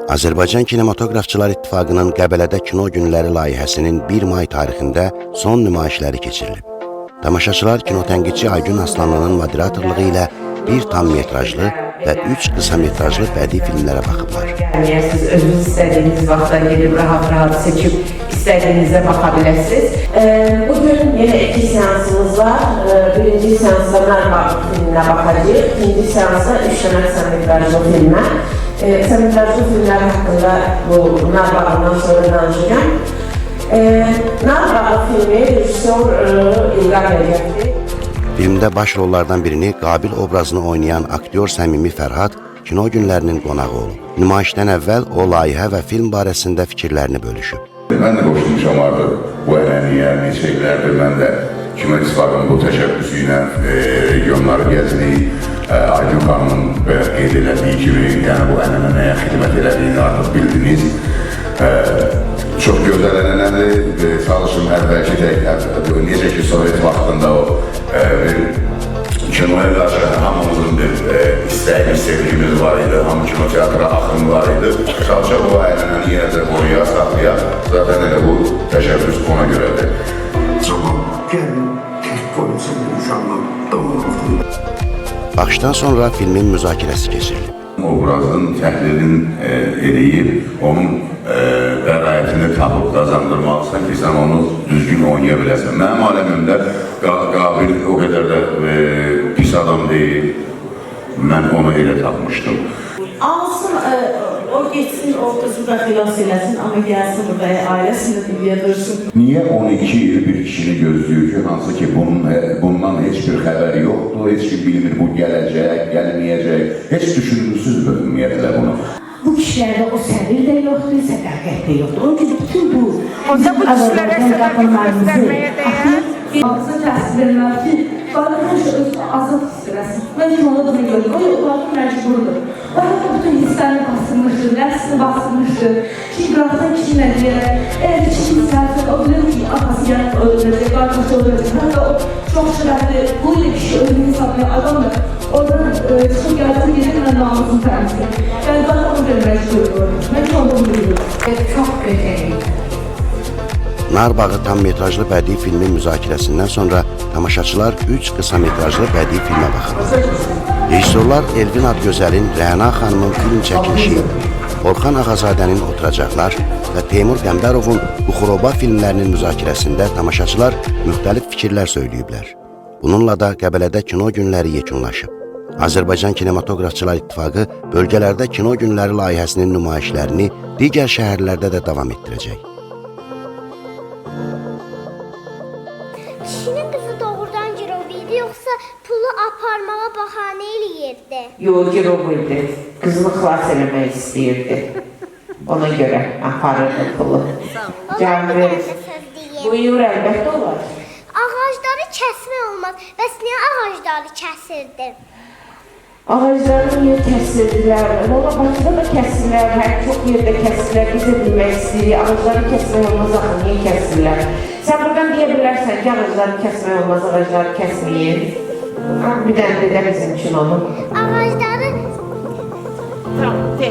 Azərbaycan Kinematografçılar İttifaqının Qəbələdə Kino Günləri layihəsinin 1 may tarixində son nümayişləri keçirilib. Tamaşaçılar kinotənqidçi Aygün Aslanlının moderatorluğu ilə bir tam metrajlı və 3 qısa metrajlı bədii filmlərə baxıblar. Siz özünüz istədiyiniz vaxtda gedib rahat-rahat seçib istədiyinizə baxa biləsiniz. Bugün yenə 2 seansımız var. Birinci seansda Narba filminə baxacağıq. İkinci seansda 3 dənə qısa metrajlı filmə. Qısa metrajlı filmlər haqqında bu Narbağından sonra danışacağım. Narbağ filmi rejissor İlqar Rəcəbdir. Filmdə baş rollardan birini Qabil obrazını oynayan aktyor Səmimi Fərhad kino günlərinin qonağı olub. Nümayişdən əvvəl o layihə və film barəsində fikirlərini bölüşüb. Mən də qoşulmuşam artıq bu ənəniyə, neçə illərdir mən də Kino İttifaqının bu təşəbbüsü ilə regionları gəzirik. Aygün xanımın qeyd elədiyi kimi, yəni bu ənənəyə xidmət elədiyini artıq bildiniz. Çox gözəl ənənədir, çalışım əvvəlki necə ki Sovet vaxtında o kinoya qarşı hamımızın bir istəyimiz, sevgimiz var idi, hamı kino teatra axın var idi. Çalışaq o ənənəni yenə də qoruya, saxlayaq, zaten elə bu təşəbbüs ona görədir. Zaman gəlin, tək polisin uşaqla davranıldı. Baxışdan sonra filmin müzakirəsi keçirilib. Obrazın təhlilini eləyib, onun bəraətini tapıb qazandırmalısan ki, sən onu düzgün oynaya biləsən. Mənim aləmimdə Qabil o qədər də pis adam deyil, mən onu elə tapmışdım. Alsın, o geçsin, o qızı da xilas eləsin, amma gəlsin burada ailəsində birliyə dursun. Niyə 12 il bir kişini gözləyir ki, hansı ki bundan heç bir xəbəri yoxdur, heç ki bilmir bu gələcək, gəlməyəcək, heç düşünürsüz ümumiyyətlə bunu. Bu kişilərdə o səbir də yoxdur, sədaqət də yoxdur. Onun üçün bütün bu Onda bu kişilərə sədaqət göstərməyə dəyər. Ağzı təsvirlər ki, qardaş özü azad istəyəsin. Mən ki onu bunu gördüm, o yollardı məcburdur. O hətta bütün hisslərini basılmışdır, nəfsini basılmışdır. Ki, qıraqdan kişilə deyərək, əgər kişi istərsən, o bilir ki, atası yanıb öldürəcək, qardaşı öldürəcək. Hətta o çox şərəfli, bu ilə kişi özünü saklayan adamdır. Oradan çıxıb gəlsin, gedir mən namusunu təmsil. Yəni, ben onu görmək istiyorum. Mən ki onu biliyorum. Çox gözəl. Narbağı tam metrajlı bədii filmin müzakirəsindən sonra tamaşaçılar 3 qısa metrajlı bədii filmə baxıb. Rejissorlar Elvin Adgözəlin Rəna xanımın film çəkilişi, Orxan Ağazadənin Oturacaqlar və Teymur Qəmbərovun Buxuroba filmlərinin müzakirəsində tamaşaçılar müxtəlif fikirlər söyləyiblər. Bununla da Qəbələdə Kino Günləri yekunlaşıb. Azərbaycan Kinematografçılar İttifaqı bölgələrdə Kino Günləri layihəsinin nümayişlərini digər şəhərlərdə də davam etdirəcək. Kişinin qızı doğrudan girov idi, yoxsa pulu aparmağa bahanə eləyirdi? Yox, girov idi. Qızını xilas eləmək istəyirdi. Ona görə aparırdı pulu. Buyur, əlbəttə olar. Ağacları kəsmək olmaz. Bəs niyə ağacları kəsirdin? Ağacları niyə kəsirdilər? Valla Bakıda da kəsirlər, hər çox yerdə kəsirlər, biz də bilmək istəyirik. Ağacları kəsmək olmaz, axı, niyə kəsirlər? Sən buradan deyə bilərsən ki, ağacları kəsmək olmaz, ağacları kəsməyin. Bir dənə də bizim üçün onu. Ağacları... Tamam, de.